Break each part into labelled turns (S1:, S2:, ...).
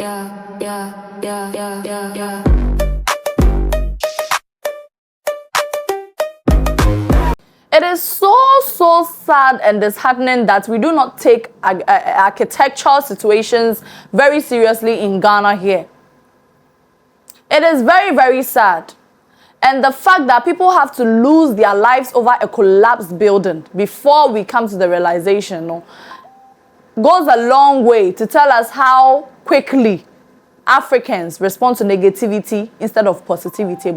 S1: It is so sad and disheartening that we do not take architectural situations very seriously in Ghana here. It is very sad. And the fact that people have to lose their lives over a collapsed building before we come to the realization goes a long way to tell us how quickly Africans respond to negativity instead of positivity.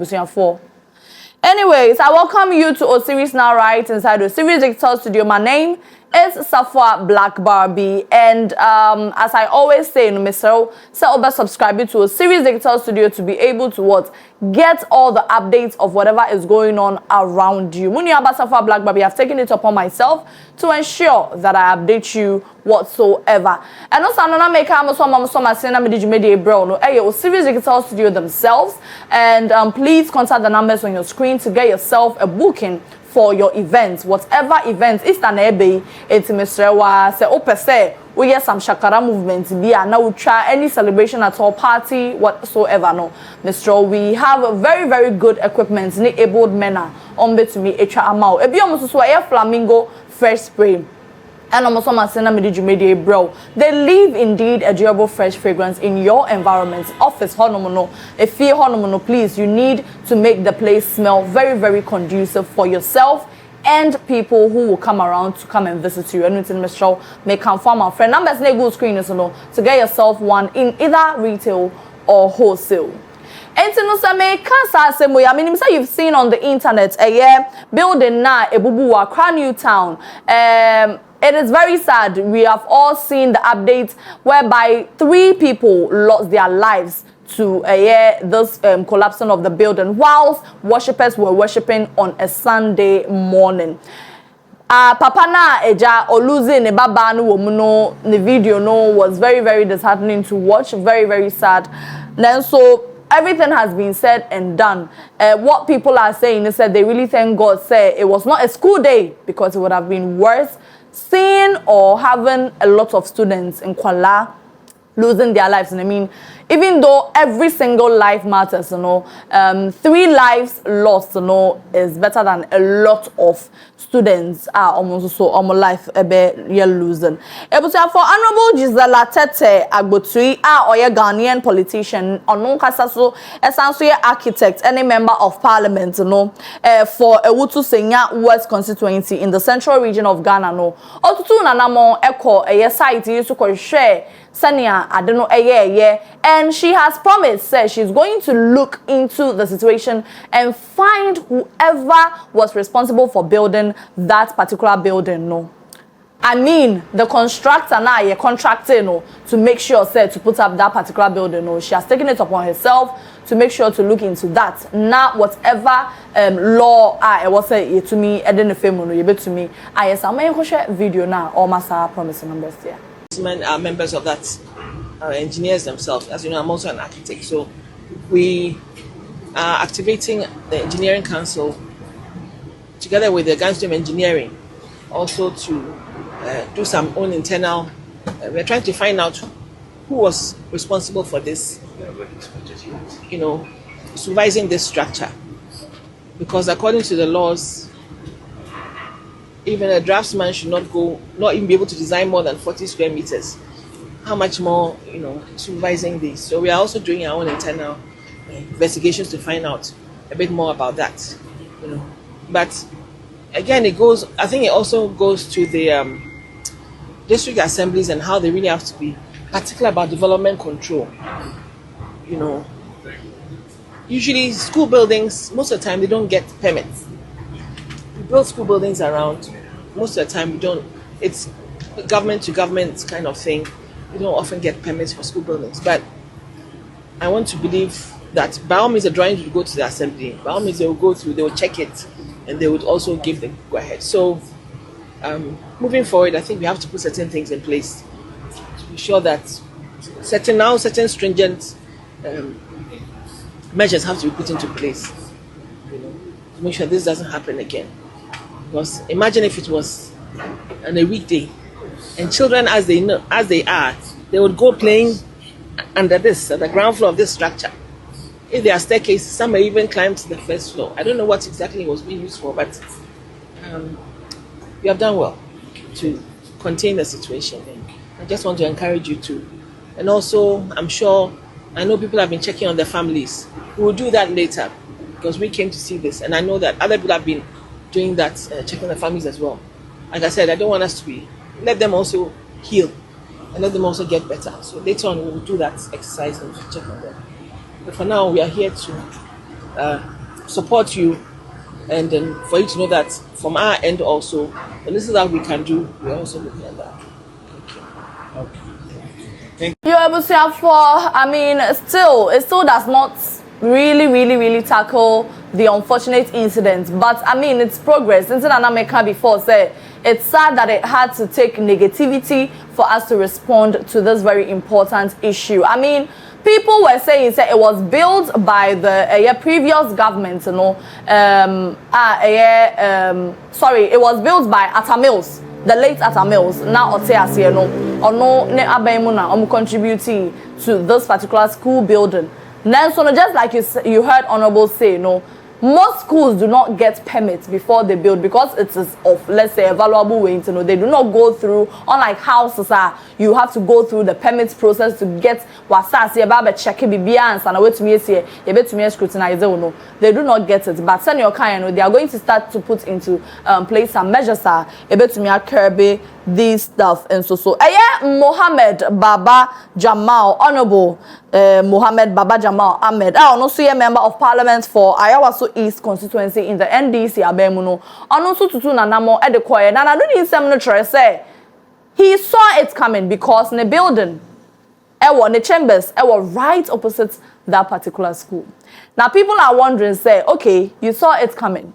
S1: Anyways, I welcome you to a series now right inside the series digital studio. My name is Safwa Black Barbie, and as I always say in Mr. subscribe to a series digital studio to be able to get all the updates of whatever is going on around you. Muniaba Safwa Black Barbie, I've taken it upon myself to ensure that I update you whatsoever. And also I'm not making a series digital studio themselves, and please contact the numbers on your screen to get yourself a booking for your events, whatever events. It's an ebe, it's Mr. Wa, say, oh, per se, we get some shakara movement, be a now try any celebration at all, party, whatsoever, no. Mr. We have a very good equipment, able men on to me, amount. Ebi almost so a flamingo fresh spray. And almost bro. They leave indeed a durable fresh fragrance in your environment. Office honomono, a fear honomono, please. You need to make the place smell very conducive for yourself and people who will come around to come and visit you. And it's in Mr. May confirm our friend numbers Google screen is to get yourself one in either retail or wholesale. And to know some cancer I mean, you've seen on the internet a building na ebubu Accra New Town. It is very sad. We have all seen the updates whereby 3 people lost their lives to this collapsing of the building whilst worshippers were worshipping on a Sunday morning. Papa na eja oluze ne baba no womuno the video was very disheartening to watch, very sad. Then so everything has been said and done. What people are saying is that they really thank God say it was not a school day, because it would have been worse seeing or having a lot of students in Kuala losing their lives. And I mean, even though every single life matters, 3 lives lost, is better than a lot of students are almost so life losing. But for Honorable Gizella Tete Agbotui, or a Ghanaian politician, or so essentially architect, any member of parliament, for Ewutu Senya West constituency in the central region of Ghana, Otutu Nanamo Echo, a site used to share. Sania, I don't know, and she has promised, says she's going to look into the situation and find whoever was responsible for building that particular building. I mean, the constructor now, contracting to make sure, to put up that particular building. She has taken it upon herself to make sure to look into that. Now, whatever law I was say to me, I didn't feel to me. I share video now, or massa promising numbers there.
S2: Men are members of that, engineers themselves. As you know, I'm also an architect, so we are activating the engineering council together with the Gangstream Engineering, also to do some own internal. We're trying to find out who was responsible for this, supervising this structure, because according to the laws, even a draftsman should not even be able to design more than 40 square meters. How much more, supervising this? So we are also doing our own internal investigations to find out a bit more about that, But again, I think it also goes to the district assemblies and how they really have to be particular about development control. Usually school buildings, most of the time they don't get permits. Build school buildings around, most of the time we don't. It's government to government kind of thing. We don't often get permits for school buildings, but I want to believe that by all means the drawings will go to the assembly. By all means they will go through, they will check it, and they would also give the go ahead. So moving forward, I think we have to put certain things in place to be sure that certain stringent measures have to be put into place, to make sure this doesn't happen again. Because imagine if it was on a weekday, and children, as they are, they would go playing under this, at the ground floor of this structure. If there are staircases, some may even climb to the first floor. I don't know what exactly it was being used for, but you have done well to contain the situation. And I just want to encourage you to. And also, I know people have been checking on their families. We will do that later because we came to see this. And I know that other people have been doing that, checking on their families as well. Like I said, I don't want us to let them also heal and let them also get better. So later on, we will do that exercise and check on them. But for now, we are here to support you and for you to know that from our end also, and this is what we can do, we're also looking at that.
S1: Okay. You're able to have it still does not really tackle the unfortunate incident. But it's progress. Since Anameka before said, it's sad that it had to take negativity for us to respond to this very important issue. People were saying it was built by the previous government, it was built by Atta Mills, the late Atta Mills. Now contributing to this particular school building. Then, so just like you heard Honorable say, most schools do not get permits before they build because it is of, let's say, a valuable way. They do not go through, unlike houses you have to go through the permits process to get check and scrutinize. They do not get it. But senior kind, they are going to start to put into place some measures to curb this stuff. And so Mohammed Baba Jamal, Honorable Mohammed Baba Jamal Ahmed, also a member of Parliament for Ayawaso East constituency in the NDC Abemuno. Also tutu na namo edekoye. Na do ni nsem no try say he saw it coming because in the building the chambers were right opposite that particular school. Now people are wondering, say, okay, you saw it coming.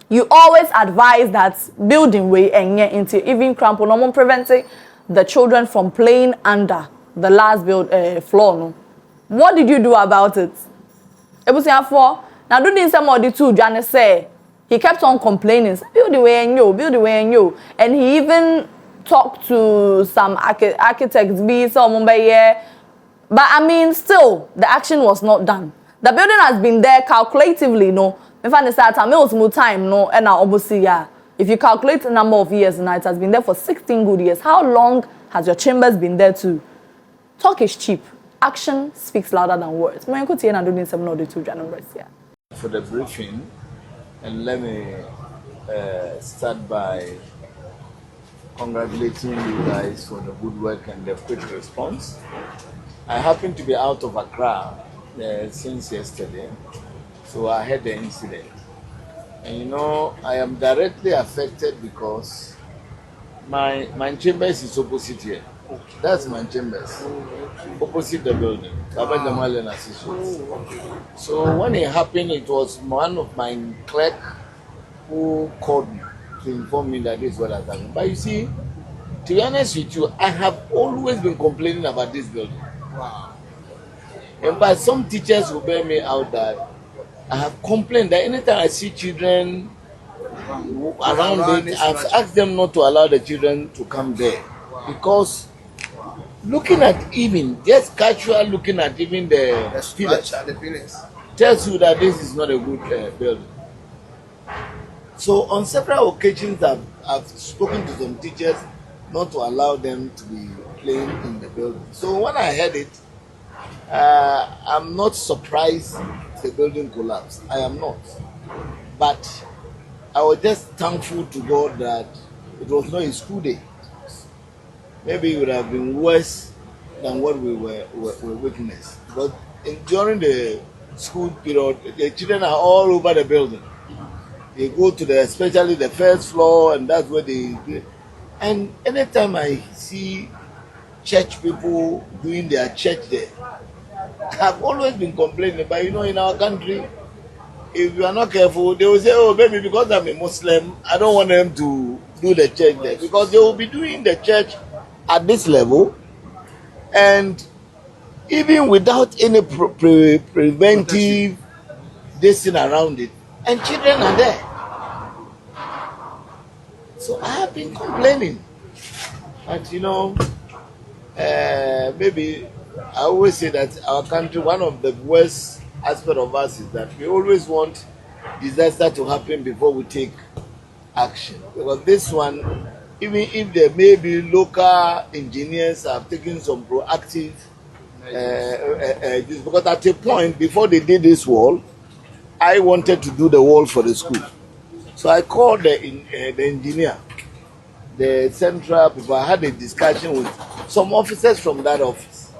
S1: You always advise that building way and into even crampo no preventing the children from playing under the last floor. No, what did you do about it? It was for now. Do this some of the two. Janice say he kept on complaining. Build the way and you, and he even talked to some architects. Be some but still the action was not done. The building has been there calculatively. No. If I say time, no, and now obviously, if you calculate the number of years now, it has been there for 16 good years. How long has your chambers been there too? Talk is cheap. Action speaks louder than words. For
S3: the briefing, and let me start by congratulating you guys for the good work and the quick response. I happen to be out of Accra since yesterday. So I had the incident. And I am directly affected because my chambers is opposite here. That's my chambers. Opposite the building. Baba Jamal and Associates. So when it happened, it was one of my clerk who called me to inform me that this is what has happened. But you see, to be honest with you, I have always been complaining about this building. Wow. And but some teachers will bear me out that I have complained that anytime I see children around it, I've asked them not to allow the children to come there. Because looking at even, just casual looking at even the pillars tells you that this is not a good building. So on several occasions, I've spoken to some teachers not to allow them to be playing in the building. So when I heard it, I'm not surprised the building collapsed. I am not. But I was just thankful to God that it was not a school day. Maybe it would have been worse than what we were witnessing. But during the school period, the children are all over the building. They go to especially the first floor, and that's where they. And anytime I see church people doing their church there, I've always been complaining, but in our country, if you are not careful, they will say, oh, baby, because I'm a Muslim, I don't want them to do the church there. Because they will be doing the church at this level, and even without any preventive this thing around it, and children are there. So I have been complaining that, maybe I always say that our country, one of the worst aspects of us is that we always want disaster to happen before we take action. Because this one, even if there may be local engineers have taken some proactive because at a point before they did this wall, I wanted to do the wall for the school. So I called the engineer, the central people. I had a discussion with some officers from that office.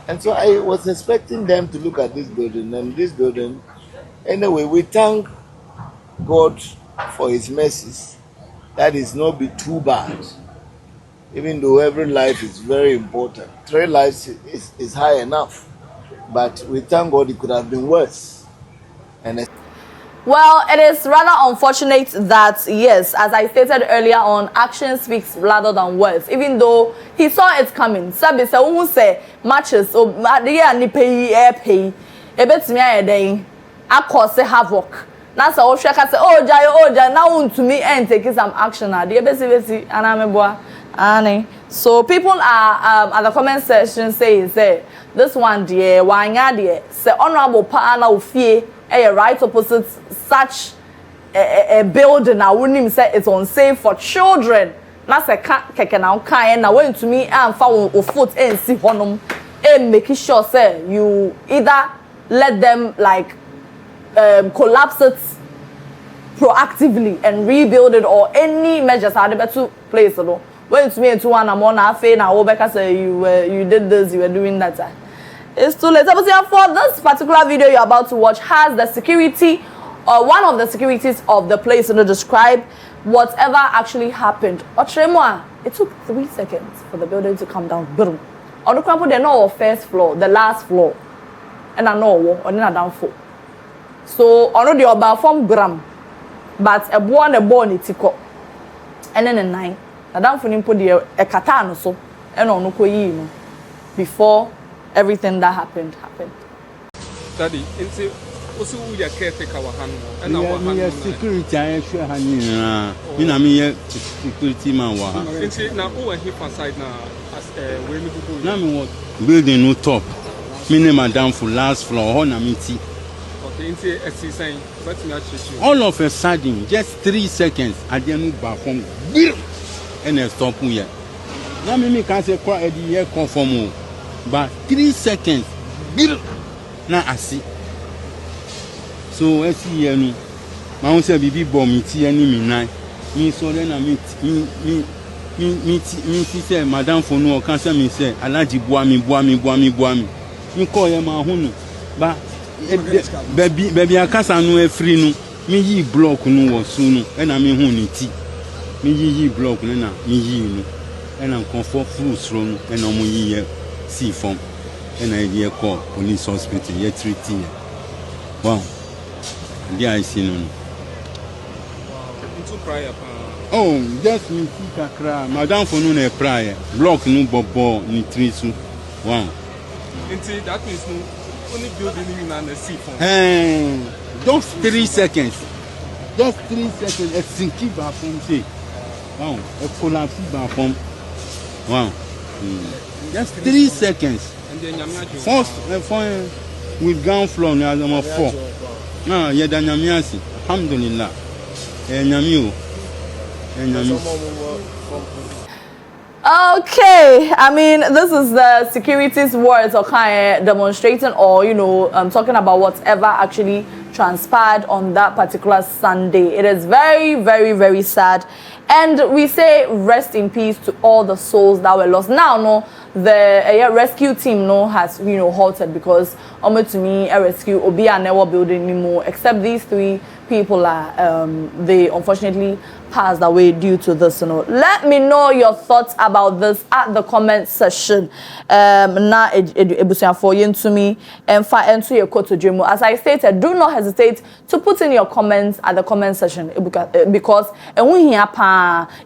S3: And so I was expecting them to look at this building and this building. Anyway, we thank God for his mercies. That is not be too bad. Even though every life is very important. 3 lives is high enough. But we thank God it could have been worse. And
S1: well, it is rather unfortunate that, yes, as I stated earlier on, action speaks louder than words. Even though he saw it coming. Sabi se who say matches or ni pay ebetimi ayedin akose havoc. Na sa wo hweka say oh jai na want to me and take some action na de besi anameboa ani. So people are at the comment section saying say this one dear wanya dear say honorable pa na ofie right opposite such a building na wonim say it's unsafe for children. Na say keke na kan na when to me and fa wo foot and see honom and making sure say you either let them like collapse it proactively and rebuild it or any measures are better place no when to me into one amount na afa na wo beka say you did this, you were doing that. It's too late. But for this particular video you're about to watch has the security or one of the securities of the place to describe whatever actually happened. It took 3 seconds for the building to come down. Boom. On the crumple, they know first floor, the last floor, and I know on the down floor. So on the about from gram, but a born itiko, and then a 9. The down for him put the a katano so, and on no before everything that happened.
S4: Daddy, into also we are caretaker wa hanu and our
S5: security I sure hanina. Me security man wa.
S4: Into na o here for side na as we me
S5: na me what building no top. Me name madam for last floor ho na me ti.
S4: Okay, into exercise let me ask you.
S5: All of a sudden just 3 seconds I didn't back from and stop here. Na me can say kwa e di here conform. But 3 seconds, na asi. So I see here no. My say bibi bomb me ti ani me nan. Me so then na me say madam for no can say me say alaji boa me. Me call him ma hunu. Ba baby akasa no e free no. Me yi block no wo so no. E na me hu ni ti. Me yi block no na me yi no. E na comfort fruits ro no. E na mo yi see from and I call police hospital yet treating. Wow. There I see no.
S4: Into prayer.
S5: Oh, just me kakra. Madam for no prayer. Block no bobo ni trisu. Wow.
S4: Into that means no only building in and see from.
S5: Just 3 seconds. Just 3 seconds. A sinky back from say. Wow. A collapse back from. Wow. Just 3 seconds.
S4: And then
S5: first, with ground floor, now I'm 4. No, yeah, then Yamiasi. Alhamdulillah.
S1: Okay, I mean, this is the security's words or kind of demonstrating or, talking about whatever actually transpired on that particular Sunday. It is very, very, very sad. And we say rest in peace to all the souls that were lost. Now, the rescue team has halted because to me a rescue obi are never building anymore except these 3 people are they unfortunately passed away due to this. Let me know your thoughts about this at the comment section. Na ebusia for you to me and fire into your quote to as I stated, do not hesitate to put in your comments at the comment section because when here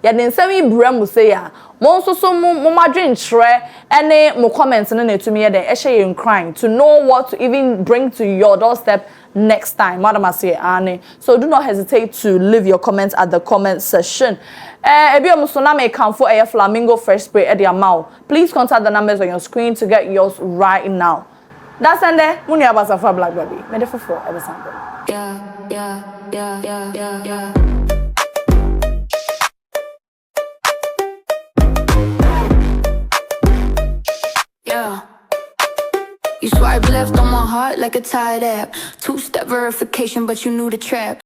S1: ya den sami bra mu say ya mo nso so mo madwen kyerɛ ene mo comments no na etumi ye den e hye you crying to know what to even bring to your doorstep next time. Madam Asiye Ane. So do not hesitate to leave your comments at the comment section. Ebi omusona me come for a flamingo fresh spray at your mouth. Please contact the numbers on your screen to get yours right now. That's Sunday. Muni abasa for black baby. Me defo for every Sunday.
S6: Yeah. You swipe left on my heart like a Tide app. Two-step verification, but you knew the trap.